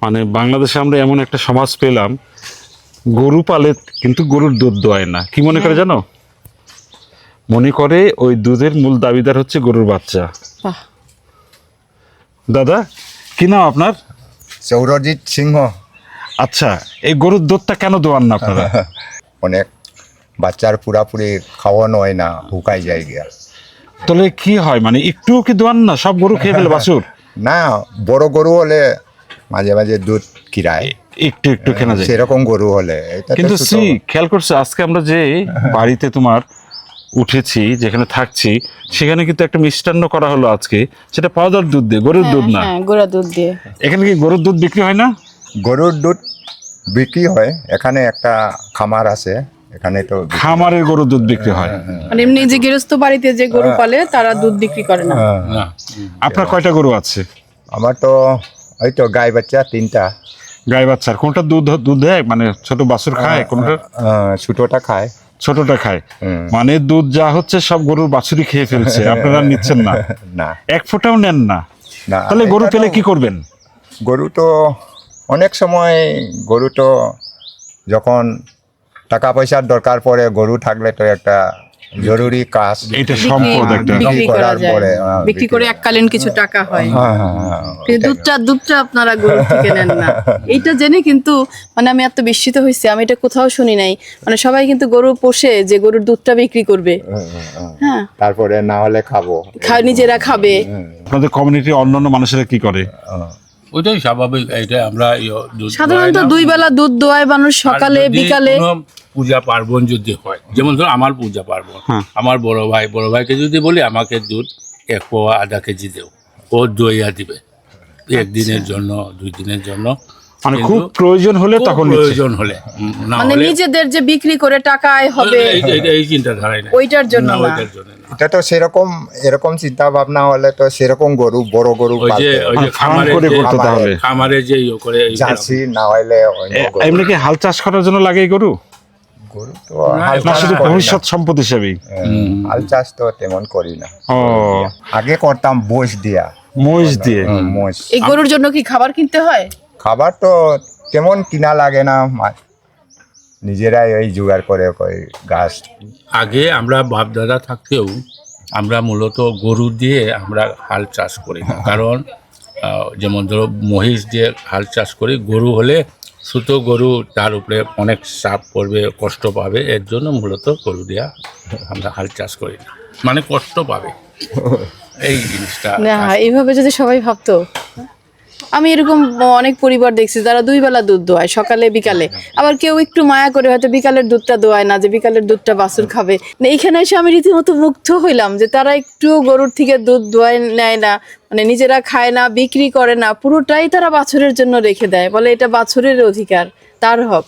মানে বাংলাদেশে আমরা এমন একটা সমাজ পেলাম, গরু পালে কিন্তু গরুর দুধ দোয়ায় না। কি মনে করে জানো? মনে করে ওই দুধের মূল দাবিদার হচ্ছে গরুর বাচ্চা। বাহ। দাদা, কি নাম আপনার? সৌরজিৎ সিংহ। আচ্ছা, এই গরুর দুধটা কেন দোয়ান না আপনারা? অনেক বাচ্চার পুরাপুরি খাওয়ানো হয় না, হুকাই যায় গিয়া। তাহলে কি হয়, মানে একটুও কি দোয়ান না? সব গরু খেয়ে ফেলে বাছুর? না, বড় গরু হলে মাঝে মাঝে দুধ কিরায়, একটু একটু কেনা যায়। সেরকম গরু হলে। এটা তো কিন্তু ছোট। খেয়াল করছো আজকে আমরা যে বাড়িতে তোমার উঠেছি, যেখানে থাকছি, সেখানে কিন্তু একটা মিষ্টান্ন করা হলো আজকে, সেটা পাউডার দুধ দিয়ে, গরুর দুধ না। হ্যাঁ, গুঁড়া দুধ দিয়ে। এখানে কি গরুর দুধ বিক্রি হয় না? গরুর দুধ বিক্রি হয়, এখানে একটা খামার আছে, এখানে তো খামারের গরুর দুধ বিক্রি হয়। মানে এমনি যে গৃহস্থ বাড়িতে যে গরু পালে তারা দুধ বিক্রি করে না। আপনার কয়টা গরু আছে? আমার তো ওই তো গাই বাচ্চা 3টা। গাই বাচ্চার কোনটা দুধ দুধ দেয়, মানে ছোট বাছুর খায়, কোনটা ছোটটা খায়, ছোটটা খায়? মানে দুধ যা হচ্ছে সব গরুর বাছুরই খেয়ে ফেলছে, আপনারা নিচ্ছেন না? না এক ফোঁটাও নেন না? না। তাহলে গরু এটা পেলে তো- কি করবেন? গরু তো অনেক সময়, গরু তো যখন টাকা পয়সার দরকার পড়ে, গরু থাকলে তো একটা জরুরি কাজ। এটা সম্পদ একটা। বিক্রি করা করার যায়, পরে, বিক্রি করে এককালীন কিছু টাকা হয়। হ্যাঁ, হ্যাঁ, হ্যাঁ, কিন্তু দুধটা আপনারা গরু থেকে নেন না, এইটা জেনে কিন্তু মানে আমি এত বিস্মিত হয়েছি। আমি এটা কোথাও শুনি নাই। মানে সবাই কিন্তু গরু পোষে যে গরুর দুধটা বিক্রি করবে, হ্যাঁ, তারপরে না হলে খাবো। নিজেরা খাবে। আপনাদের কমিউনিটির অন্যান্য মানুষেরা কি করে? ওইটাই স্বাভাবিক। এটা আমরা দুধ সাধারণত দোয়াই না। 2 বেলা দুধ দোয়ায় মানুষ, আর সকালে যদি বিকালে। কোনো পূজা পার্বণ যদি হয়, যেমন ধরো আমার পূজা পার্বণ, আমার বড় ভাইকে যদি বলি আমাকে দুধ 1 পোয়া আধা কেজি দেও, ও দইয়া দিবে 1 দিনের জন্য, 2 দিনের জন্য। মানে কিন্তু খুব প্রয়োজন হলে খুব তখন নিচ্ছে। প্রয়োজন হলে, না মানে হলে নিজেদের যে বিক্রি করে টাকা আয় হবে এই চিন্তাধারাই না, ওইটার জন্য না। ওইটার জন্য না। এটা তো সেরকম, এরকম চিন্তা ভাবনা হলে তো সেরকম গরু, বড় গরু ওই যে পালতে হয়। ওই যে মানে ফার্ম খামারে করে যে করতে তাহলে। খামারে যে ইয়ে করে এই জার্সি না হইলে অন্য গরু। এমনি কি হাল চাষ করার জন্য লাগে এই গরু, গরু তো না, হাল না চাষ শুধু করি না। ভবিষ্যৎ সম্পদ হিসেবেই? হাল চাষ তো তেমন করি না। ও, আগে করতাম বোস দিয়া, মহিষ দিয়ে। মোষ। এই গরুর জন্য কি খাবার কিনতে হয়? খাবার তো তেমন কিনা লাগে না, নিজেরাই ওই জোগাড় করে ওই ঘাস। আগে আমরা বাপ দাদা থাকতেও আমরা মূলত গরু দিয়ে আমরা হাল চাষ করি না। কারণ যেমন ধরো মহিষ দিয়ে হাল চাষ করি, গরু হলে ছোট গরু, তার উপরে অনেক চাপ পড়বে, কষ্ট পাবে, এর জন্য মূলত গরু দিয়া আমরা হাল চাষ করি না, মানে কষ্ট পাবে এই জিনিসটা। না, এইভাবে যদি সবাই ভাবতো। আমি এরকম অনেক পরিবার দেখছি যারা 2 বেলা দুধ দোয়ায়, সকালে বিকালে। আবার কেউ একটু মায়া করে হয়তো বিকালের দুধটা দোয়ায় না, যে বিকালের দুধটা বাছুর খাবে না। এইখানে এসে আমি রীতিমতো মুগ্ধ হইলাম যে তারা একটু গরুর থেকে দুধ দোয়ায় নেয় না, মানে নিজেরা খায় না, বিক্রি করে না, পুরোটাই তারা বাছুরের জন্য রেখে দেয়, বলে এটা বাছুরের অধিকার, তার হক।